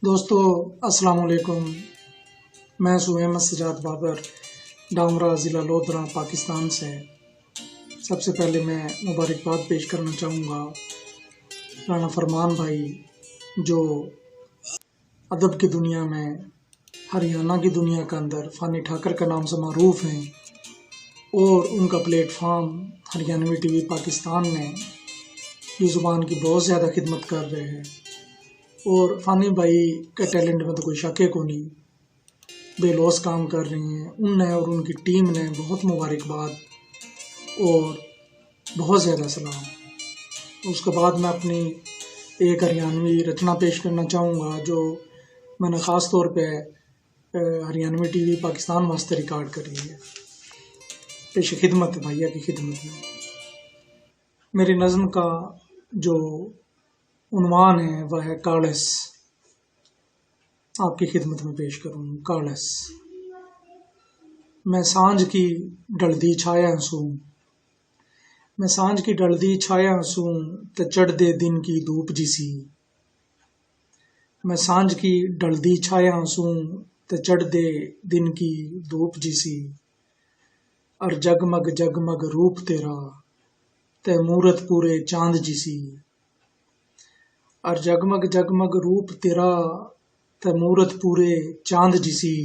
दोस्तों अस्सलाम वालेकुम। मैं सुहैब सजाद बाबर डामरा ज़िला लोधरा पाकिस्तान से। सबसे पहले मैं मुबारकबाद पेश करना चाहूँगा राना फरमान भाई, जो अदब की दुनिया में, हरियाणा की दुनिया के अंदर फ़ानी ठाकर के नाम से मरूफ़ हैं और उनका प्लेटफार्म हरियाणवी टीवी पाकिस्तान ने ये ज़ुबान की बहुत ज़्यादा खिदमत कर रहे हैं और फ़ानी भाई के टैलेंट में तो कोई शक को नहीं, बेलौस काम कर रही हैं। उनने और उनकी टीम ने बहुत मुबारकबाद और बहुत ज़्यादा सलाम। उसके बाद मैं अपनी एक हरियाणवी रचना पेश करना चाहूँगा जो मैंने ख़ास तौर पे हरियाणवी टीवी पाकिस्तान वास्ते रिकॉर्ड करी है। पेश खिदमत है भैया की खिदमत में। मेरी नज़्म का जो उन्वान है वह है कालस। आपकी खिदमत में पेश करूँ कालस। मैं सांझ की ढलदी छाया सूं, मैं सांझ की ढलदी छाया सूं ते चढ़दे दिन की धूप जिसी। मैं सांझ की ढलदी छाया सूं ते चढ़दे दिन की धूप जिसी। और जगमग जगमग रूप तेरा ते मूरत पूरे चांद जिसी। और जगमग जगमग रूप तेरा ते मूरत पूरे चांद जिसी।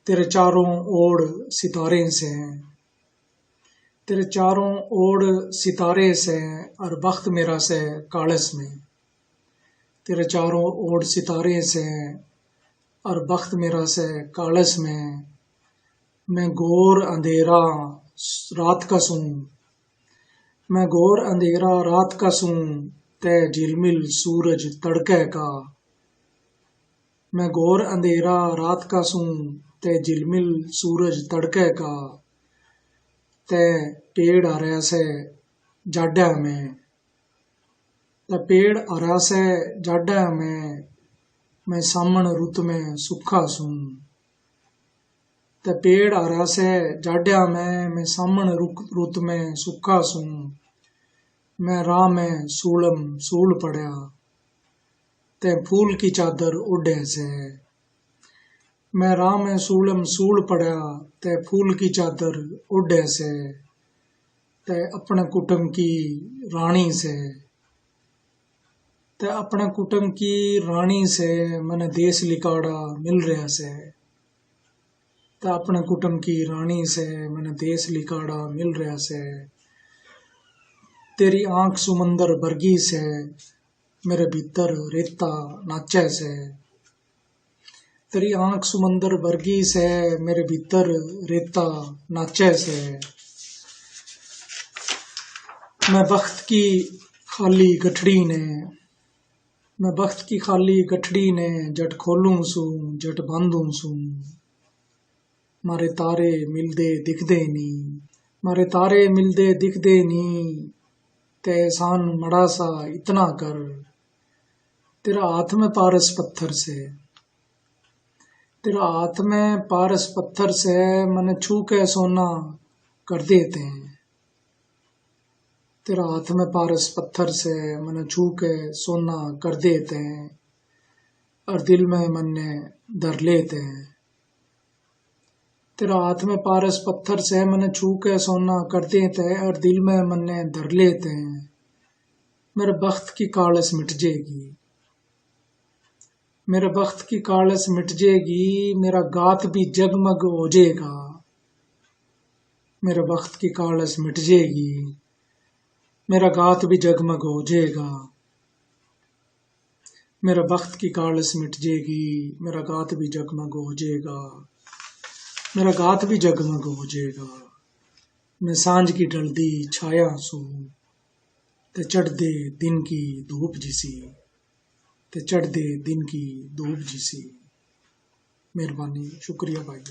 तेरे चारों ओर सितारे से हैं, तेरे चारों ओर सितारे से और बख्त मेरा से कालस में। तेरे चारों ओर सितारे से और बख्त मेरा से कालस में। मैं घोर अंधेरा रात का सूं, मैं घोर अंधेरा रात का सूं ते झिलमिल सूरज तड़के का। मैं घोर अंधेरा रात का सूं ते झिलमिल सूरज तड़के का। ते पेड़ हरा से जाडा में, ते पेड़ हरा से जाडा में। मैं सामन रुत में सुखा सूं, ते पेड़ हरा से जाडा में। मैं सामन रुत में सुखा सूं। मैं राह में सूलम सूल पड़ा ते फूल की चादर उड़े से। मैं राह में सूलम सूल पड़ा ते फूल की चादर उड़े से। ते अपने कुटुंब की रानी से, ते अपने कुटुंब की रानी से मैंने देश लिकाड़ा मिल रहा से। ते अपने कुटुंब की रानी से मैंने देश लिकाड़ा मिल रहा से। तेरी आंख सुमंदर बरगी से मेरे भीतर रेता नाचे से। तेरी आंख सुमंदर बरगी से मेरे भीतर रेता नाचे से। मैं बख्त की खाली गठड़ी ने, मैं बख्त की खाली गठड़ी ने जट खोलूं सूं जट बांधूं सूं। मारे तारे मिलदे दिखदे नी, मारे तारे मिलदे दिखदे नी। ते एहसान मड़ा सा इतना कर, तेरा हाथ में पारस पत्थर से, तेरा हाथ में पारस पत्थर से। मैंने छू के सोना कर देते हैं, तेरा हाथ में पारस पत्थर से मैंने छू के सोना कर देते हैं। और दिल में मन्ने धर लेते हैं, तेरा हाथ में पारस पत्थर से मैंने छू के सोना कर देते हैं। और दिल में मन्ने धर लेते हैं। मेरे बख्त की कालस मिट जाएगी, मेरे बख्त की कालस मिट जाएगी। मेरा गात भी जगमग हो जाएगा, मेरे बख्त की कालस मिट जाएगी। मेरा गात भी जगमग हो जाएगा, मेरा बख्त की कालस मिट जाएगी। मेरा गात भी जगमग हो जाएगा, मेरा गात भी जगमग हो जाएगा। मैं सांझ की ढलदी छाया सूं ते चढ़दे दिन की धूप जिसी, ते चढ़दे दिन की धूप जिसी। मेहरबानी, शुक्रिया भाई।